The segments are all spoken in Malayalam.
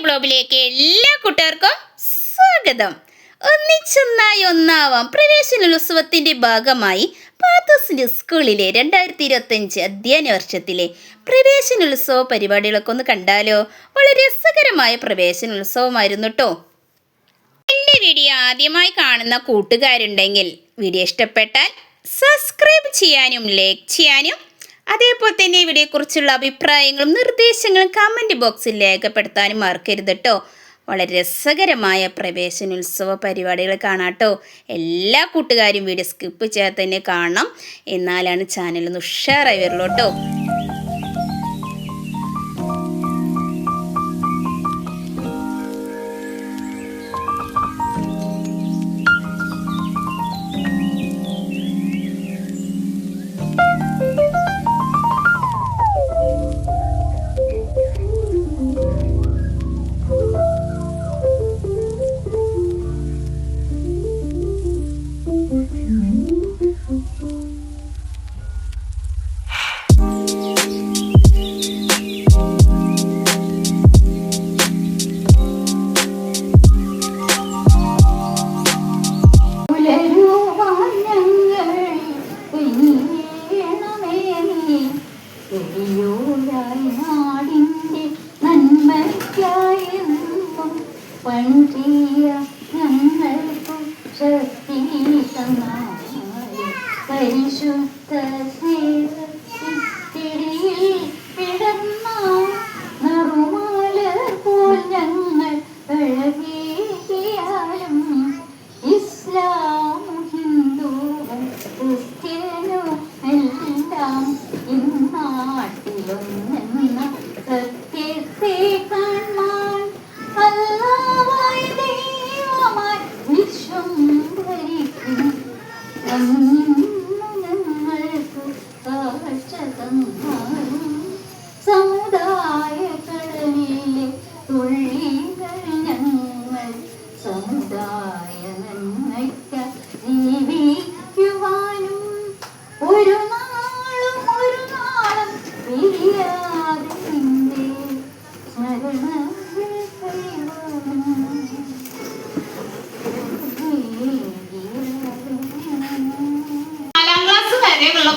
ബ്ലോഗിലേക്ക് എല്ലാ കൂട്ടുകാർക്കും സ്വാഗതം. ഒന്നിച്ചൊന്നായി ഒന്നാവാം പ്രവേശനോത്സവത്തിൻ്റെ ഭാഗമായി പാത്തോസിൻ്റെ സ്കൂളിലെ 2025 അധ്യയന വർഷത്തിലെ പ്രവേശനോത്സവ പരിപാടികളൊക്കെ ഒന്ന് കണ്ടാലോ? വളരെ രസകരമായ പ്രവേശനോത്സവമായിരുന്നു കേട്ടോ. എൻ്റെ വീഡിയോ ആദ്യമായി കാണുന്ന കൂട്ടുകാരുണ്ടെങ്കിൽ വീഡിയോ ഇഷ്ടപ്പെട്ടാൽ സബ്സ്ക്രൈബ് ചെയ്യാനും ലൈക്ക് ചെയ്യാനും അതേപോലെ തന്നെ ഇവിടെക്കുറിച്ചുള്ള അഭിപ്രായങ്ങളും നിർദ്ദേശങ്ങളും കമൻറ്റ് ബോക്സിൽ രേഖപ്പെടുത്താനും മറക്കരുത് കേട്ടോ. വളരെ രസകരമായ പ്രവേശനോത്സവ പരിപാടികൾ കാണാം കേട്ടോ. എല്ലാ കൂട്ടുകാരും വീഡിയോ സ്കിപ്പ് ചെയ്യാതെ തന്നെ കാണണം, എന്നാലാണ് ചാനലൊന്ന് ഉഷാറായി വരുള്ളൂ കേട്ടോ.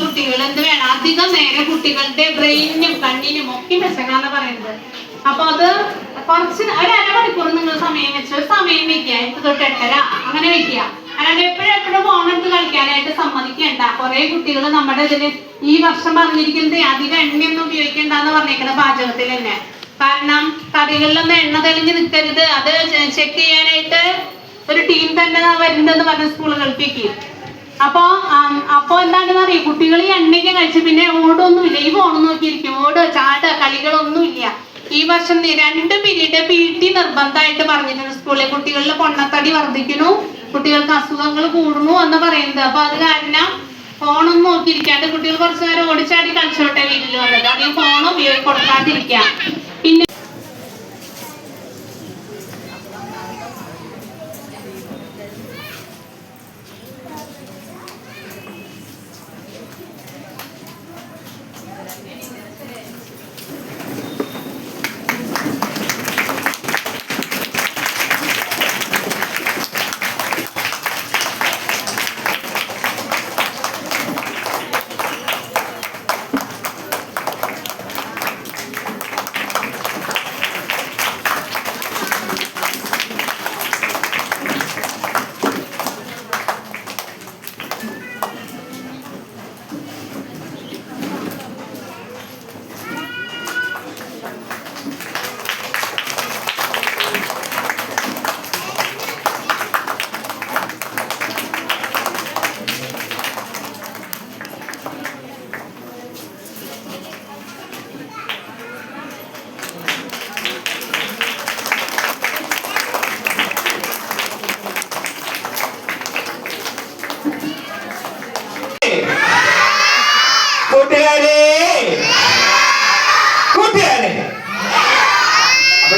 കുട്ടികൾ എന്ത് വേണം, അധികം നേരം കുട്ടികളുടെ ബ്രെയിനും കണ്ണിനും ഒക്കെ മെച്ചങ്ങളാണ് പറയുന്നത്. അപ്പൊ അത് കുറച്ച് ഒരു അരമണിക്കൂർ നിങ്ങൾ സമയം വെച്ച് സമയം വെക്കുക, 8 തൊട്ട് 8:30 അങ്ങനെ വെക്കുക. അല്ലാണ്ട് എപ്പോഴും ഫോണെടുത്ത് കളിക്കാനായിട്ട് സമ്മതിക്കണ്ട. കുറെ കുട്ടികൾ നമ്മുടെ ഇതില് ഈ വർഷം പറഞ്ഞിരിക്കുന്നത് അധികം എണ്ണയൊന്നും ഉപയോഗിക്കണ്ടെന്ന് പറഞ്ഞേക്കുന്ന പാചകത്തിൽ തന്നെ. കാരണം കറികളിലൊന്നും എണ്ണ തെളിഞ്ഞ് നിൽക്കരുത്, അത് ചെക്ക് ചെയ്യാനായിട്ട് ഒരു ടീം തന്നെ വരുന്നുണ്ടെന്ന് പറഞ്ഞ സ്കൂളുകൾക്കേക്ക്. അപ്പൊ എന്താണെന്ന് അറിയാം, കുട്ടികൾ ഈ എണ്ണയ്ക്ക് കഴിച്ച് പിന്നെ ഓടൊന്നുമില്ല, ഈ ഫോൺ നോക്കിയിരിക്കും. ഓട് ചാട കളികളൊന്നുമില്ല. ഈ വർഷം 2 പീരീഡ് PT നിർബന്ധമായിട്ട് പറഞ്ഞിട്ടുണ്ട് സ്കൂളിലെ. കുട്ടികളിലെ പൊണ്ണത്തടി വർദ്ധിക്കുന്നു, കുട്ടികൾക്ക് അസുഖങ്ങൾ കൂടുന്നു എന്ന് പറയുന്നത്. അപ്പൊ അത് കാരണം ഫോണൊന്നും നോക്കിയിരിക്കാണ്ട് കുട്ടികൾ കുറച്ചു നേരം ഓടിച്ചാടി കളിച്ചോട്ടെ വീട്ടിൽ വന്നിട്ട്. അധികം ഫോൺ കൊടുക്കാതിരിക്കാം. പിന്നെ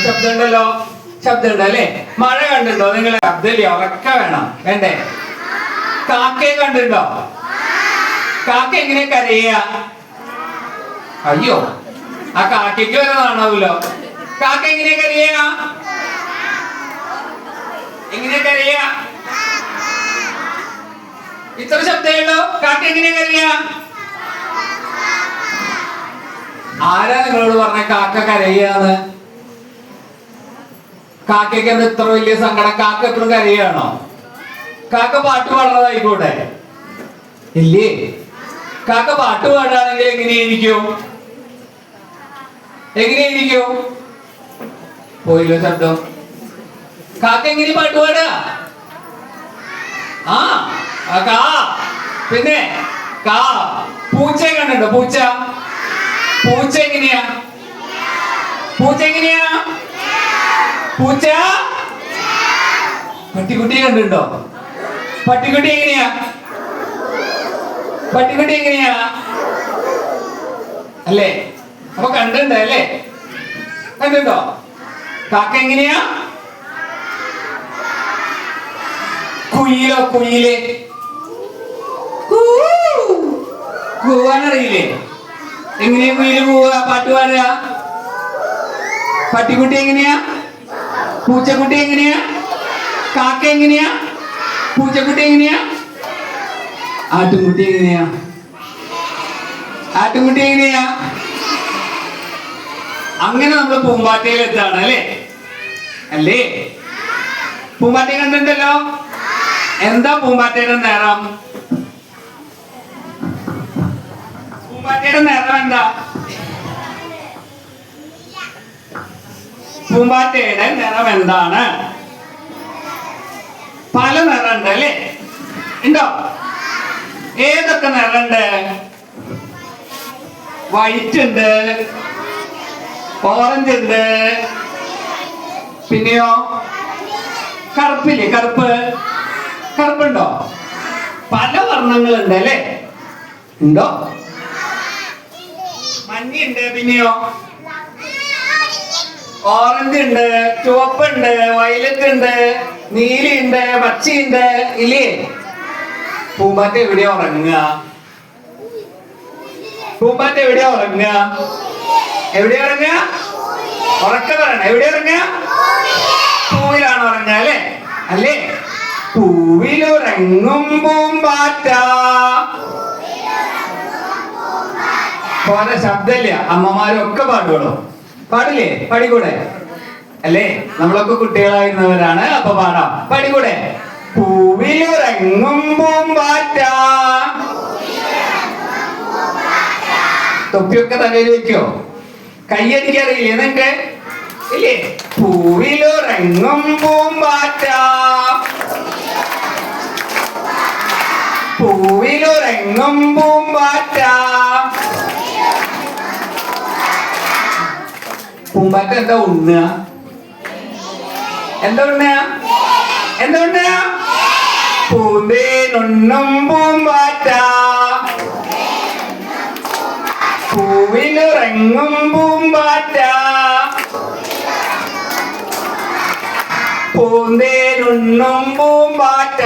ശബ്ദമുണ്ടല്ലോ, ശബ്ദമുണ്ട് അല്ലേ? മഴ കണ്ടിട്ടോ നിങ്ങൾ? ശബ്ദമില്ല, ഉറക്കെ വേണം വേണ്ടേ? കാക്കയെ കണ്ടിട്ടുണ്ടോ? കാക്ക എങ്ങനെ കരയുക? അയ്യോ, ആ കാക്കയ്ക്ക് വരെ കാണാവൂലോ. കാക്ക എങ്ങനെ കരയുക? എങ്ങനെയാ കരയാ? ഇത്ര ശബ്ദമേ ഉള്ളൂ. കാക്ക എങ്ങനെയാ കരയാ? ആരാ നിങ്ങളോട് പറഞ്ഞ കാക്ക കരയാന്ന്? കാക്കയ്ക്ക് എന്താ ഇത്ര വലിയ സങ്കടം? കാക്ക എപ്പോഴും കരയാണോ? കാക്ക പാട്ട് പാടുന്നതായിക്കോട്ടെ. ഇല്ലേ? കാക്ക പാട്ട് പാടുകയാണെങ്കിൽ എങ്ങനെയായിരിക്കും? എങ്ങനെയായിരിക്കും? പോയില്ലോ ശബ്ദം. കാക്ക എങ്ങനെ പാട്ട് പാടുക? ആ കാ. പിന്നെ കാ. പൂച്ച കണ്ടുണ്ടോ? പൂച്ച. പൂച്ച എങ്ങനെയാ? പൂച്ച എങ്ങനെയാ? പൂച്ച. പട്ടിക്കുട്ടിയെ കണ്ടുണ്ടോ? പട്ടിക്കുട്ടി എങ്ങനെയാ? പട്ടിക്കുട്ടി എങ്ങനെയാ? അല്ലേ? അപ്പൊ കണ്ടിട്ടുണ്ട് അല്ലേ? കണ്ടിട്ടോ? കാക്ക എങ്ങനെയാ? കുയിലോ? കുയില് കൂവാനറിയില്ലേ? എങ്ങനെയാ കുയില് പോവുക? പാട്ട് പാടുക. പട്ടിക്കുട്ടി എങ്ങനെയാ? പൂച്ചക്കുട്ടി എങ്ങനെയാ? കാക്ക എങ്ങനെയാ? പൂച്ചക്കുട്ടി എങ്ങനെയാ? ആട്ടുംകുട്ടി എങ്ങനെയാ? ആട്ടുംകുട്ടി എങ്ങനെയാ? അങ്ങനെ നമ്മൾ പൂമ്പാറ്റയിൽ എത്താണ് അല്ലേ? അല്ലേ? പൂമ്പാറ്റ കണ്ടിട്ടുണ്ടല്ലോ. എന്താ പൂമ്പാറ്റയുടെ നിറം? പൂമ്പാറ്റയുടെ നിറം എന്താ? പൂമ്പാറ്റയുടെ നിറം എന്താണ്? പല നിറമുണ്ട് അല്ലേ? ഉണ്ടോ? ഏതൊക്കെ നിറമുണ്ട്? വൈറ്റ് ഉണ്ട്, ഓറഞ്ച് ഉണ്ട്, പിന്നെയോ കറുപ്പില്ലേ? കറുപ്പ്. കറുപ്പുണ്ടോ? പല വർണ്ണങ്ങളുണ്ട് അല്ലേ? ഉണ്ടോ? മഞ്ഞയുണ്ട്, പിന്നെയോ ഓറഞ്ച് ഉണ്ട്, ചുവപ്പുണ്ട്, വയലറ്റ് ഉണ്ട്, നീലയുണ്ട്, പച്ചയുണ്ട്. ഇല്ലേ? പൂമ്പാറ്റ എവിടെയാ ഉറങ്ങുക? പൂമ്പാറ്റ എവിടെയാ ഉറങ്ങുക? എവിടെയാ ഉറങ്ങുക? ഉറക്ക പറയണ. എവിടെയാ ഉറങ്ങുക? പൂവിലാണ് ഉറങ്ങുക അല്ലേ? അല്ലേ? പൂവിലുറങ്ങും പൂമ്പാറ്റ. പോലെ ശബ്ദമില്ല. അമ്മമാരൊക്കെ പാടുകളോ? പാടില്ലേ? പാടിക്കൂടെ? അല്ലേ? നമ്മളൊക്കെ കുട്ടികളായിരുന്നവരാണ്. അപ്പൊ പാടാം. പാടിക്കൂടെ? പൂവിലുറങ്ങും പൂമ്പാറ്റ. തൊപ്പിയൊക്കെ തലയിൽ വെക്കോ? കയ്യടിക്കറിയില്ലേ നിങ്ങക്ക്? ഇല്ലേ? പൂവിലുറങ്ങും പൂമ്പാറ്റ. പൂവിലുറങ്ങും പൂമ്പാറ്റ. പൂമ്പാറ്റ എന്താ ഉണ്ണുക? എന്താ ഉണ്ണുക? എന്താ ഉണ്ണുക? പൂന്തേനുണ്ണും പൂമ്പാറ്റ. പൂവിലുറങ്ങും പൂമ്പാറ്റ. പൂന്തേനുണ്ണും പൂമ്പാറ്റ.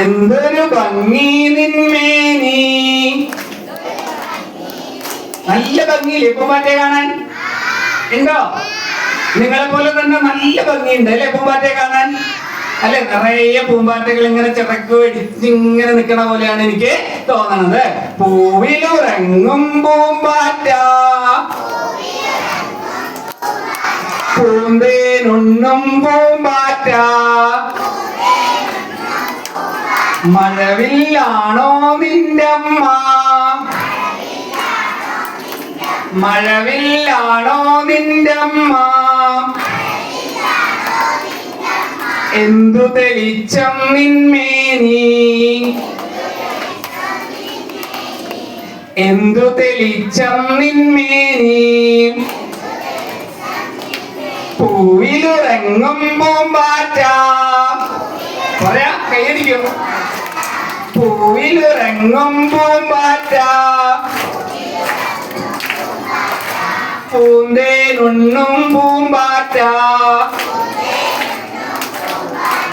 എന്തൊരു ഭംഗി നിന്മേനി. നല്ല ഭംഗിയില്ലേ പൂമ്പാറ്റയെ കാണാൻ? ഉണ്ടോ? നിങ്ങളെ പോലെ തന്നെ നല്ല ഭംഗിയുണ്ട് അല്ലെ പൂമ്പാറ്റയെ കാണാൻ? അല്ലെ? നിറയെ പൂമ്പാറ്റകൾ ഇങ്ങനെ ചിറക്ക് വെടിച്ചിങ്ങനെ നിൽക്കണ പോലെയാണ് എനിക്ക് തോന്നണത്. പൂവിലുറങ്ങും പൂമ്പാറ്റ. പൂന്തേനുണ്ണും പൂമ്പാറ്റ. മഴവില്ലാണോ നിന്റെ അമ്മ? മഴവില്ലാണോ നിന്റെ അമ്മ? എന്തു തെളിച്ചം നിന്മേനി. എന്തു തെളിച്ചം നിന്മേനി. പൂവിലുറങ്ങും പൂമ്പാറ്റ. പറയാ, കൈയടിക്കും. പൂവിലുറങ്ങും പൂമ്പാറ്റ. പൂന്തേനുണ്ണും പൂമ്പാറ്റ.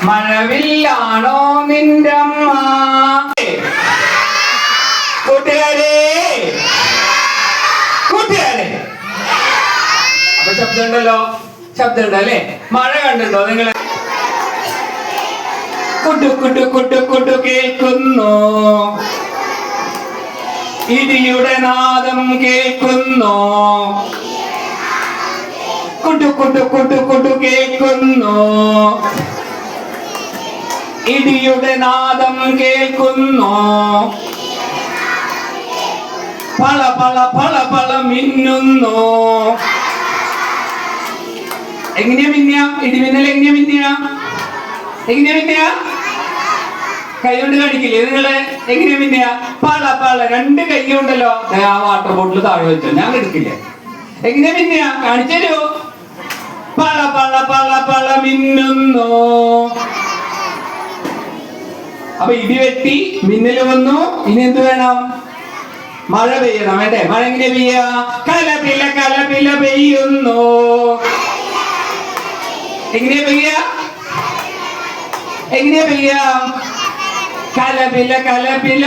മഴവില്ലാണോ നിന്റെ അമ്മ? കൂട്ടുകാരെ, കൂട്ടുകാരെ, അപ്പൊ ശബ്ദമുണ്ടല്ലോ. ശബ്ദമുണ്ട് അല്ലേ? മഴ കണ്ടിട്ടോ നിങ്ങൾ? കുട്ടു കുട്ടു കുട്ടു കുട്ടു കേൾക്കുന്നു, ഇടിയുടെ നാദം കേൾക്കുന്നു. കുട്ടു കുട്ടു കുട്ടു കുട്ടു കേൾക്കുന്നു, ഇടിയുടെ നാദം കേൾക്കുന്നു. പള പള പള പള മിന്നുന്നു. എങ്ങനെയാ മിന്നിയ? ഇടിമിന്നൽ എങ്ങനെയാ മിന്നിയ? എങ്ങനെയാ മിന്നിയ? കൈ കൊണ്ട് കാണിക്കില്ലേ നിങ്ങള്? എങ്ങനെയാ മിന്നിയ? പള പള. രണ്ട് കൈ ഉണ്ടല്ലോ. ആ വാട്ടർ ബോട്ടിൽ താഴെ വെച്ചോ, ഞാൻ എടുക്കില്ല. എങ്ങനെയാ മിന്നിയ? കാണിച്ചു തരുമോ? പള പള പള പള മിന്നുന്നു. അപ്പൊ ഇടി വെട്ടി മിന്നല് വന്നു. ഇനി എന്ത് വേണം? മഴ പെയ്യണം. വേണ്ടേ? മഴ എങ്ങനെ പെയ്യ? കലപില കലപില പെയ്യുന്നു. എങ്ങനെയാ പെയ്യ? എങ്ങനെയാ പെയ്യ? കലപില കലപില.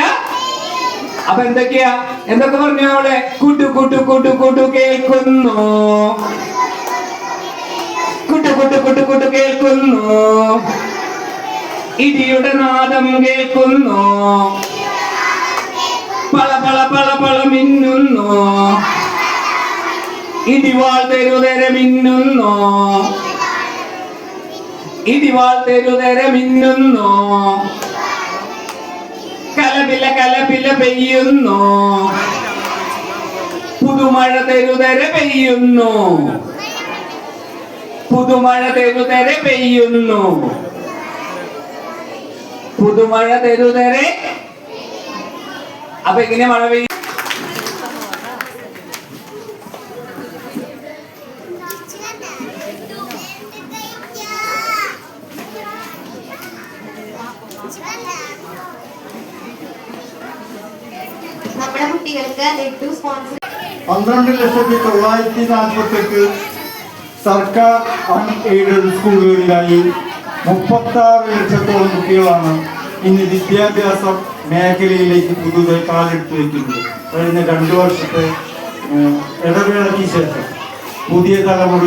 അപ്പൊ എന്തൊക്കെയാ? എന്തൊക്കെ പറഞ്ഞു അവിടെ? കുട്ടു കുട്ടു കുട്ടു കുട്ടു കേൾക്കുന്നു, കുട്ടു കുട്ടു കുട്ടു കുട്ടു കേൾക്കുന്നു, ഇടിയുടെ നാദം കേൾക്കുന്നു. പള പള പള പള മിന്നുന്നു, ഇടിവാൾ തെരുതെര മിന്നുന്നു, ഇടിവാൾ തെരുതെര മിന്നുന്നു. കലപില കലപില പെയ്യുന്നു, പുതുമഴ തെരുതെര പെയ്യുന്നു, പുതുമഴ തെരുതെര പെയ്യുന്നു, പുതുമഴ തെരുതെര. അപ്പൊ എങ്ങനെ മഴ പെയ്യും? നമ്മുടെ കുട്ടികൾക്ക് 12,948 സർക്കാർ അൺഎയ്ഡഡ് സ്കൂളുകളിലായി 36 ലക്ഷത്തോളം കുട്ടികളാണ് ഇന്ന് വിദ്യാഭ്യാസ മേഖലയിലേക്ക് പുതുതായി കാലെടുത്ത് വയ്ക്കുന്നത്. കഴിഞ്ഞ 2 വർഷത്തെ ഇടവേളയ്ക്ക് ശേഷം പുതിയ തലമുറ